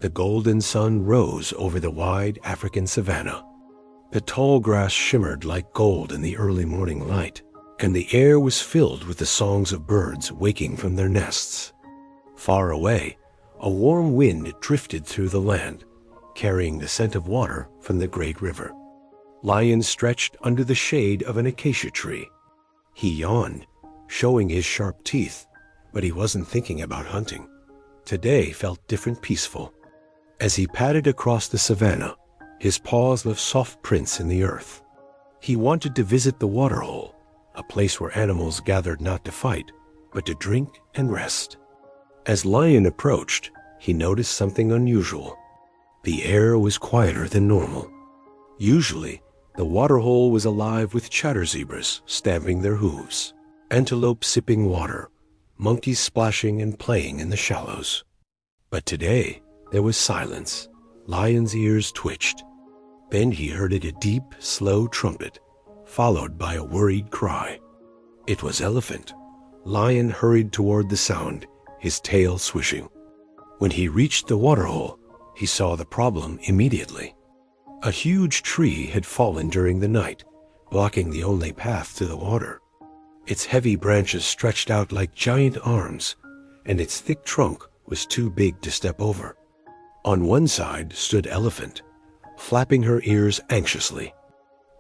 The golden sun rose over the wide African savanna. The tall grass shimmered like gold in the early morning light, and the air was filled with the songs of birds waking from their nests. Far away, a warm wind drifted through the land, carrying the scent of water from the great river. Lion stretched under the shade of an acacia tree. He yawned, showing his sharp teeth, but he wasn't thinking about hunting. Today felt different, peaceful. As he padded across the savanna, his paws left soft prints in the earth. He wanted to visit the waterhole, a place where animals gathered not to fight, but to drink and rest. As Lion approached, he noticed something unusual. The air was quieter than normal. Usually, the waterhole was alive with chatter zebras stamping their hooves, antelope sipping water, monkeys splashing and playing in the shallows. But today, there was silence. Lion's ears twitched. Then he heard a deep, slow trumpet, followed by a worried cry. It was Elephant. Lion hurried toward the sound, his tail swishing. When he reached the waterhole, he saw the problem immediately. A huge tree had fallen during the night, blocking the only path to the water. Its heavy branches stretched out like giant arms, and its thick trunk was too big to step over. On one side stood Elephant, flapping her ears anxiously.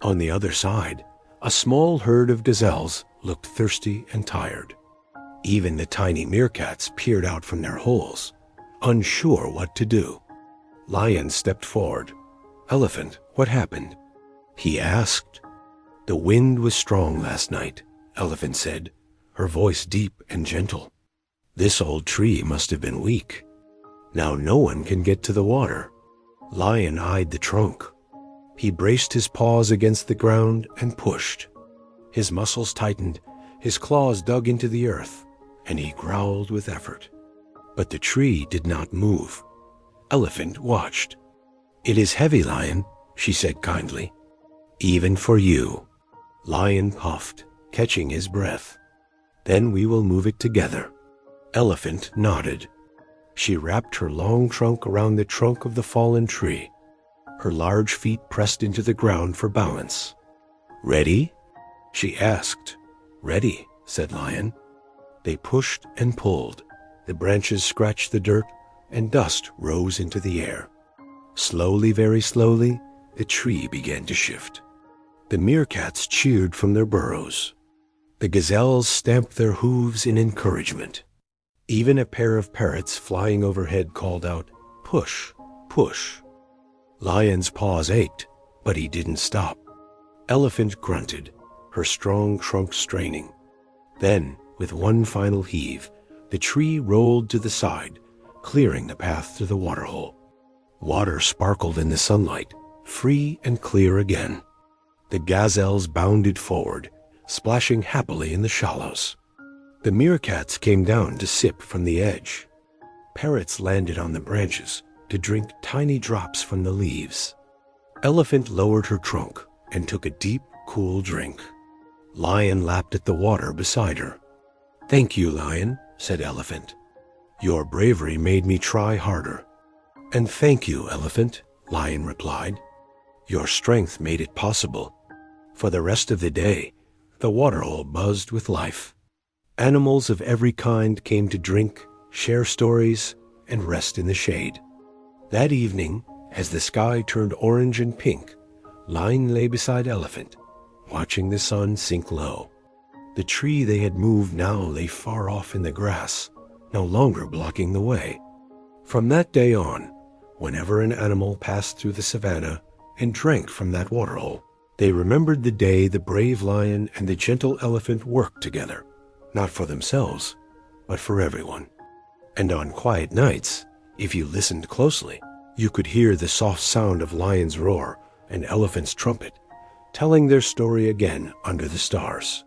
On the other side, a small herd of gazelles looked thirsty and tired. Even the tiny meerkats peered out from their holes, unsure what to do. Lion stepped forward. "Elephant, what happened?" he asked. "The wind was strong last night," Elephant said, her voice deep and gentle. "This old tree must have been weak. Now no one can get to the water." Lion eyed the trunk. He braced his paws against the ground and pushed. His muscles tightened, his claws dug into the earth, and he growled with effort. But the tree did not move. Elephant watched. "It is heavy, Lion," she said kindly. "Even for you." Lion puffed, catching his breath. "Then we will move it together." Elephant nodded. She wrapped her long trunk around the trunk of the fallen tree. Her large feet pressed into the ground for balance. "Ready?" she asked. "Ready," said Lion. They pushed and pulled. The branches scratched the dirt, and dust rose into the air. Slowly, very slowly, the tree began to shift. The meerkats cheered from their burrows. The gazelles stamped their hooves in encouragement. Even a pair of parrots flying overhead called out, "Push, push." Lion's paws ached, but he didn't stop. Elephant grunted, her strong trunk straining. Then, with one final heave, the tree rolled to the side, clearing the path to the waterhole. Water sparkled in the sunlight, free and clear again. The gazelles bounded forward, splashing happily in the shallows. The meerkats came down to sip from the edge. Parrots landed on the branches to drink tiny drops from the leaves. Elephant lowered her trunk and took a deep, cool drink. Lion lapped at the water beside her. "Thank you, Lion," said Elephant. "Your bravery made me try harder." "And thank you, Elephant," Lion replied. "Your strength made it possible." For the rest of the day, the waterhole buzzed with life. Animals of every kind came to drink, share stories, and rest in the shade. That evening, as the sky turned orange and pink, Lion lay beside Elephant, watching the sun sink low. The tree they had moved now lay far off in the grass, no longer blocking the way. From that day on, whenever an animal passed through the savanna and drank from that waterhole, they remembered the day the brave lion and the gentle elephant worked together, not for themselves, but for everyone. And on quiet nights, if you listened closely, you could hear the soft sound of lion's roar and elephant's trumpet, telling their story again under the stars.